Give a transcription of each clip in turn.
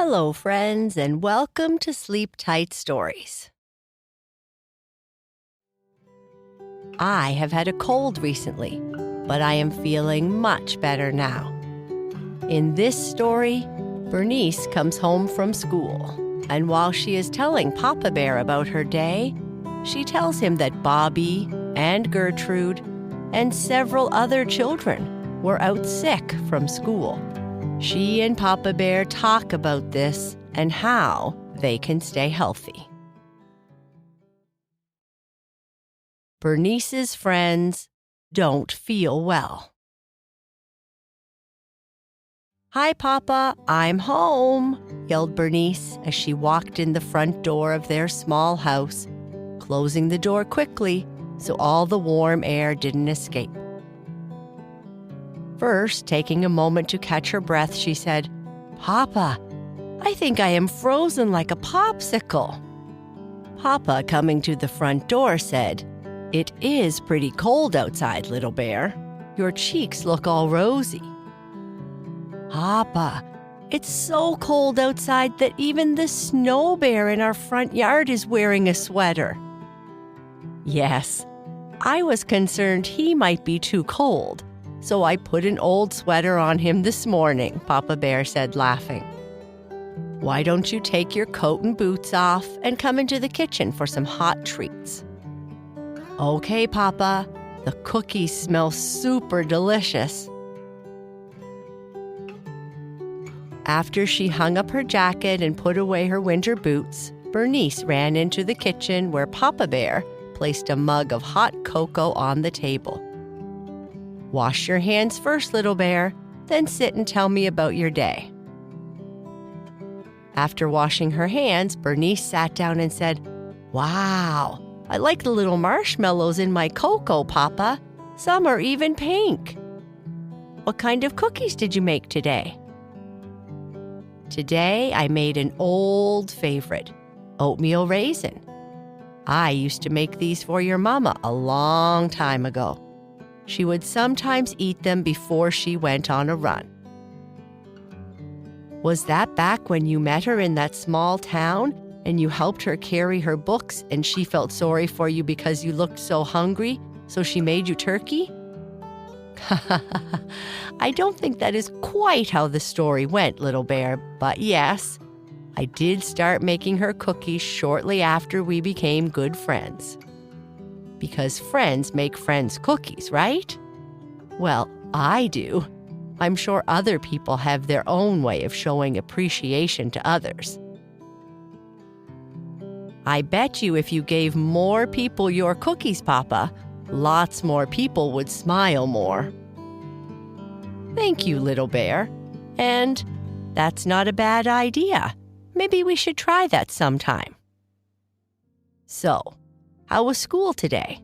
Hello, friends, and welcome to Sleep Tight Stories. I have had a cold recently, but I am feeling much better now. In this story, Bernice comes home from school, and while she is telling Papa Bear about her day, she tells him that Bobby and Gertrude and several other children were out sick from school. She and Papa Bear talk about this and how they can stay healthy. Bernice's friends don't feel well. "Hi, Papa, I'm home," yelled Bernice as she walked in the front door of their small house, closing the door quickly so all the warm air didn't escape. First, taking a moment to catch her breath, she said, "Papa, I think I am frozen like a popsicle." Papa, coming to the front door, said, "It is pretty cold outside, little bear. Your cheeks look all rosy." "Papa, it's so cold outside that even the snow bear in our front yard is wearing a sweater." "Yes, I was concerned he might be too cold, so I put an old sweater on him this morning," Papa Bear said, laughing. "Why don't you take your coat and boots off and come into the kitchen for some hot treats?" "Okay, Papa. The cookies smell super delicious." After she hung up her jacket and put away her winter boots, Bernice ran into the kitchen where Papa Bear placed a mug of hot cocoa on the table. "Wash your hands first, little bear, then sit and tell me about your day." After washing her hands, Bernice sat down and said, "Wow, I like the little marshmallows in my cocoa, Papa. Some are even pink." "What kind of cookies did you make today?" "Today I made an old favorite, oatmeal raisin. I used to make these for your mama a long time ago. She would sometimes eat them before she went on a run." "Was that back when you met her in that small town and you helped her carry her books and she felt sorry for you because you looked so hungry, so she made you turkey?" "I don't think that is quite how the story went, little bear, but yes, I did start making her cookies shortly after we became good friends. Because friends make friends cookies, right? Well, I do. I'm sure other people have their own way of showing appreciation to others. I bet you if you gave more people your cookies, Papa, lots more people would smile more." "Thank you, little bear. And that's not a bad idea. Maybe we should try that sometime." "So, how was school today?"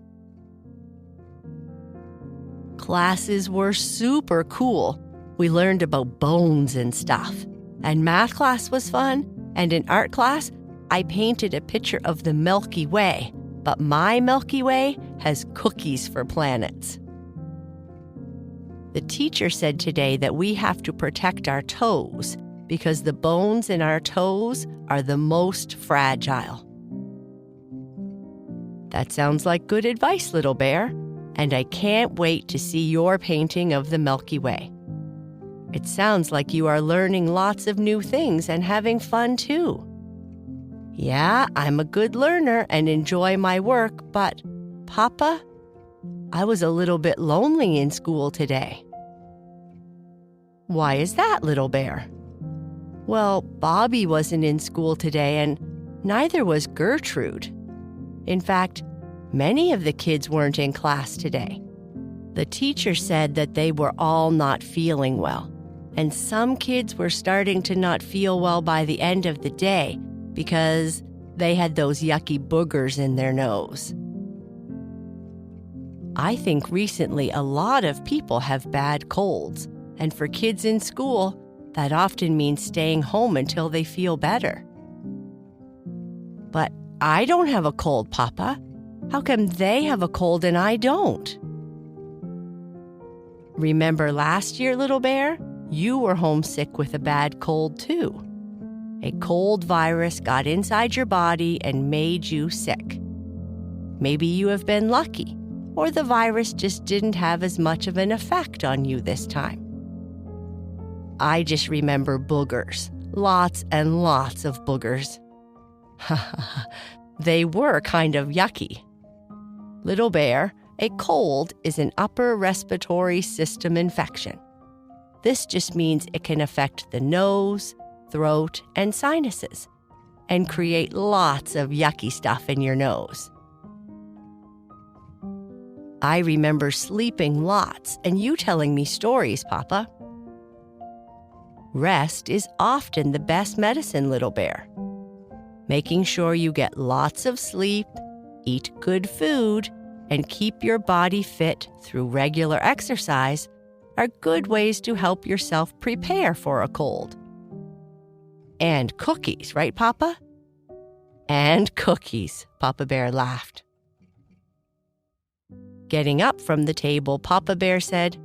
"Classes were super cool. We learned about bones and stuff. And math class was fun. And in art class, I painted a picture of the Milky Way. But my Milky Way has cookies for planets." "The teacher said today that we have to protect our toes because the bones in our toes are the most fragile." That sounds like good advice, little bear, and I can't wait to see your painting of the Milky Way. It sounds like you are learning lots of new things and having fun too. "Yeah, I'm a good learner and enjoy my work, but, Papa, I was a little bit lonely in school today." "Why is that, little bear?" "Well, Bobby wasn't in school today and neither was Gertrude. In fact, many of the kids weren't in class today. The teacher said that they were all not feeling well, and some kids were starting to not feel well by the end of the day because they had those yucky boogers in their nose." I think recently a lot of people have bad colds, and for kids in school, that often means staying home until they feel better. "But I don't have a cold, Papa. How come they have a cold and I don't?" "Remember last year, little bear? You were homesick with a bad cold too. A cold virus got inside your body and made you sick. Maybe you have been lucky, or the virus just didn't have as much of an effect on you this time. I just remember boogers, lots and lots of boogers. They were kind of yucky. Little bear, a cold is an upper respiratory system infection. This just means it can affect the nose, throat, and sinuses, and create lots of yucky stuff in your nose. I remember sleeping lots and you telling me stories, Papa. Rest is often the best medicine, little bear. Making sure you get lots of sleep, eat good food, and keep your body fit through regular exercise are good ways to help yourself prepare for a cold. And cookies, right, Papa? And cookies, Papa Bear laughed. Getting up from the table, Papa Bear said,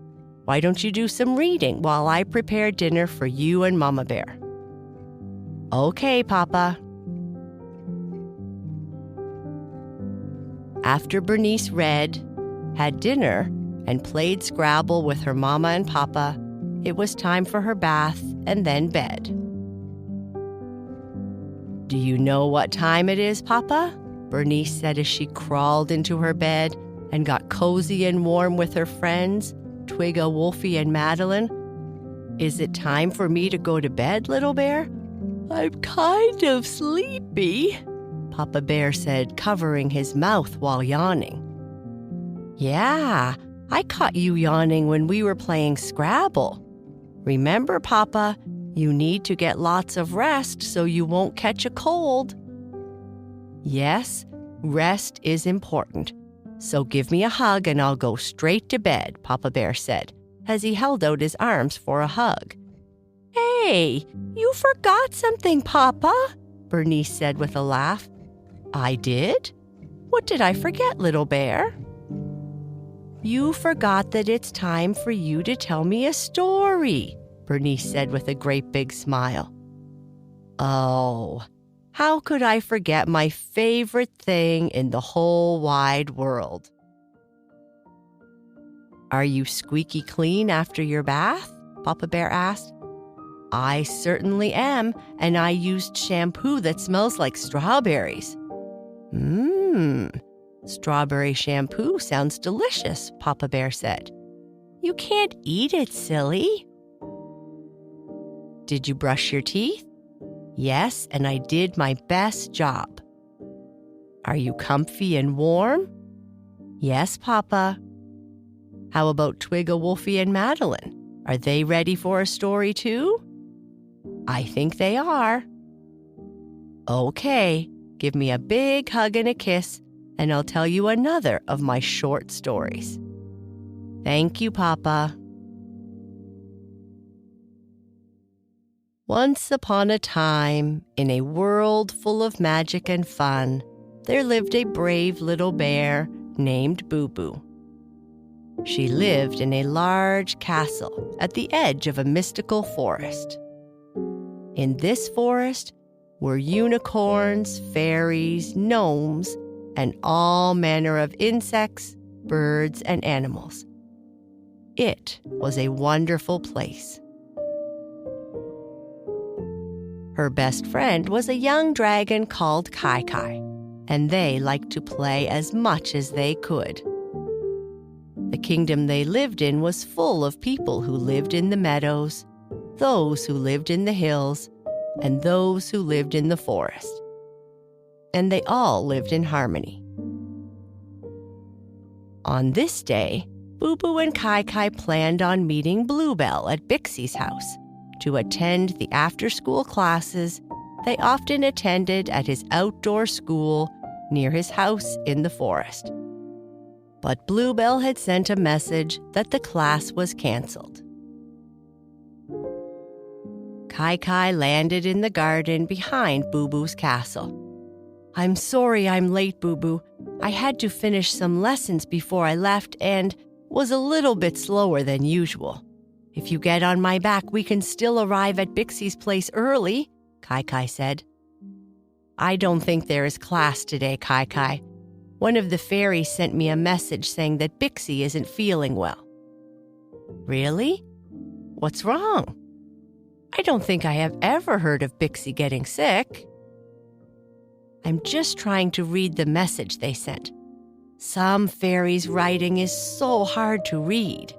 "Why don't you do some reading while I prepare dinner for you and Mama Bear?" "Okay, Papa." After Bernice read, had dinner, and played Scrabble with her Mama and Papa, it was time for her bath and then bed. "Do you know what time it is, Papa?" Bernice said as she crawled into her bed and got cozy and warm with her friends, Twigga, Wolfie, and Madeline. "Is it time for me to go to bed, little bear?" "I'm kind of sleepy," Papa Bear said, covering his mouth while yawning. "Yeah, I caught you yawning when we were playing Scrabble. Remember, Papa, you need to get lots of rest so you won't catch a cold." "Yes, rest is important. So give me a hug and I'll go straight to bed," Papa Bear said, as he held out his arms for a hug. "Hey, you forgot something, Papa," Bernice said with a laugh. "I did? What did I forget, little bear?" "You forgot that it's time for you to tell me a story," Bernice said with a great big smile. "Oh, how could I forget my favorite thing in the whole wide world?" "Are you squeaky clean after your bath?" Papa Bear asked. "I certainly am, and I used shampoo that smells like strawberries." Strawberry shampoo sounds delicious," Papa Bear said. "You can't eat it, silly." "Did you brush your teeth?" "Yes, and I did my best job." "Are you comfy and warm?" "Yes, Papa." "How about Twigga, Wolfie, and Madeline? Are they ready for a story too?" "I think they are." "Okay, give me a big hug and a kiss, and I'll tell you another of my short stories." "Thank you, Papa." Once upon a time, in a world full of magic and fun, there lived a brave little bear named Boo Boo. She lived in a large castle at the edge of a mystical forest. In this forest were unicorns, fairies, gnomes, and all manner of insects, birds, and animals. It was a wonderful place. Her best friend was a young dragon called Kai Kai, and they liked to play as much as they could. The kingdom they lived in was full of people who lived in the meadows, those who lived in the hills, and those who lived in the forest. And they all lived in harmony. On this day, Boo Boo and Kai Kai planned on meeting Bluebell at Bixby's house to attend the after-school classes they often attended at his outdoor school near his house in the forest. But Bluebell had sent a message that the class was canceled. Kai Kai landed in the garden behind Boo Boo's castle. "I'm sorry I'm late, Boo Boo. I had to finish some lessons before I left and was a little bit slower than usual. If you get on my back, we can still arrive at Bixby's place early," Kai said. I don't think there is class today, Kai. One of the fairies sent me a message saying that Bixby isn't feeling well. Really? What's wrong? I don't think I have ever heard of Bixby getting sick. I'm just trying to read the message they sent. Some fairies' writing is so hard to read.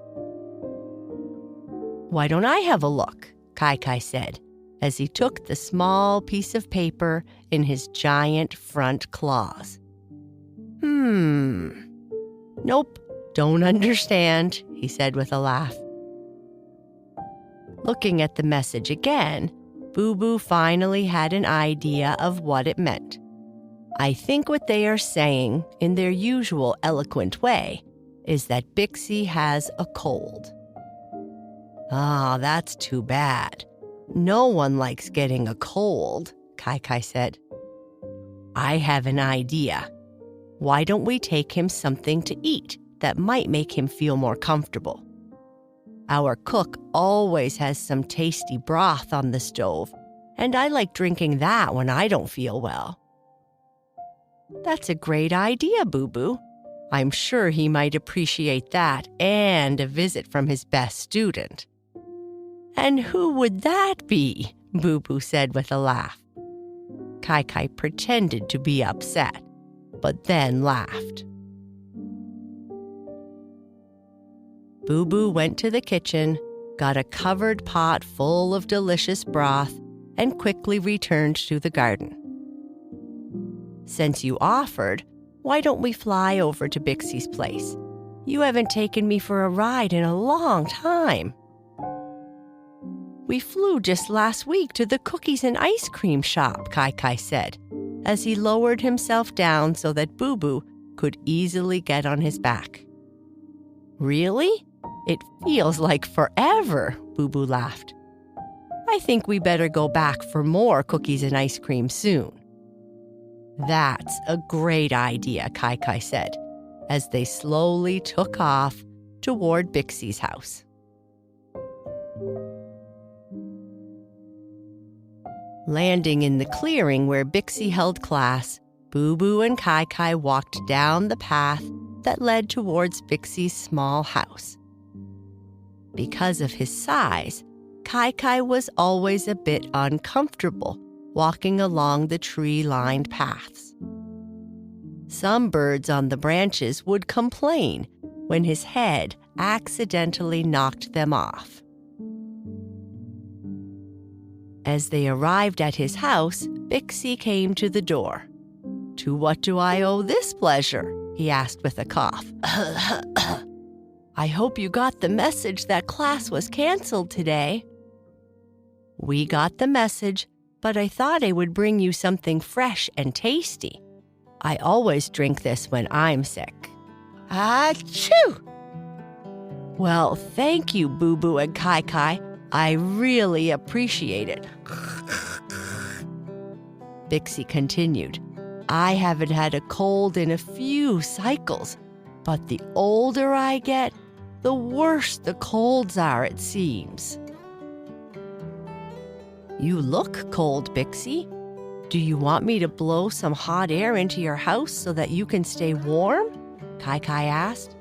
Why don't I have a look? Kai said, as he took the small piece of paper in his giant front claws. Nope, don't understand, he said with a laugh. Looking at the message again, Boo Boo finally had an idea of what it meant. I think what they are saying, in their usual eloquent way, is that Bixby has a cold. Ah, that's too bad. No one likes getting a cold, Kai said. I have an idea. Why don't we take him something to eat that might make him feel more comfortable? Our cook always has some tasty broth on the stove, and I like drinking that when I don't feel well. That's a great idea, Boo Boo. I'm sure he might appreciate that and a visit from his best student. And who would that be? Boo Boo said with a laugh. Kai pretended to be upset, but then laughed. Boo Boo went to the kitchen, got a covered pot full of delicious broth, and quickly returned to the garden. Since you offered, why don't we fly over to Bixby's place? You haven't taken me for a ride in a long time. We flew just last week to the cookies and ice cream shop, Kai said, as he lowered himself down so that Boo Boo could easily get on his back. Really? It feels like forever, Boo Boo laughed. I think we better go back for more cookies and ice cream soon. That's a great idea, Kai said, as they slowly took off toward Bixby's house. Landing in the clearing where Bixby held class, Boo Boo and Kai walked down the path that led towards Bixby's small house. Because of his size, Kai was always a bit uncomfortable walking along the tree-lined paths. Some birds on the branches would complain when his head accidentally knocked them off. As they arrived at his house, Bixby came to the door. To what do I owe this pleasure? He asked with a cough. I hope you got the message that class was canceled today. We got the message, but I thought I would bring you something fresh and tasty. I always drink this when I'm sick. Achoo! Well, thank you, Boo Boo and Kai. I really appreciate it. Bixby continued. I haven't had a cold in a few cycles, but the older I get, the worse the colds are, it seems. You look cold, Bixby. Do you want me to blow some hot air into your house so that you can stay warm? Kai asked.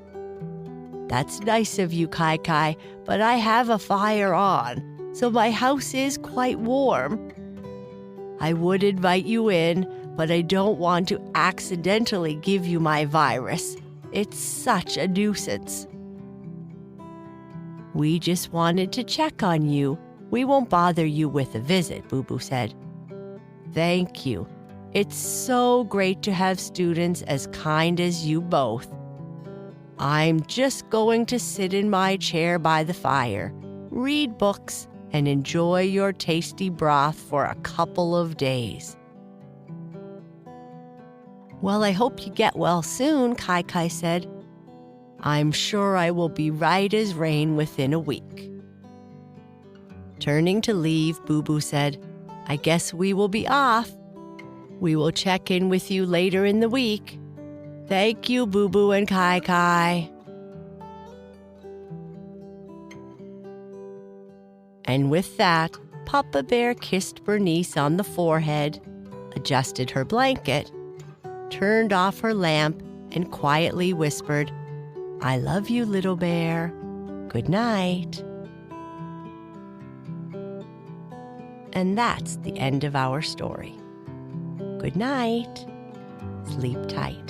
That's nice of you, Kai, but I have a fire on, so my house is quite warm. I would invite you in, but I don't want to accidentally give you my virus. It's such a nuisance. We just wanted to check on you. We won't bother you with a visit, Boo Boo said. Thank you. It's so great to have students as kind as you both. I'm just going to sit in my chair by the fire, read books, and enjoy your tasty broth for a couple of days. Well, I hope you get well soon, Kai said. I'm sure I will be right as rain within a week. Turning to leave, Boo Boo said, I guess we will be off. We will check in with you later in the week. Thank you, Boo Boo and Kai. And with that, Papa Bear kissed Bernice on the forehead, adjusted her blanket, turned off her lamp, and quietly whispered, "I love you, little bear. Good night." And that's the end of our story. Good night. Sleep tight.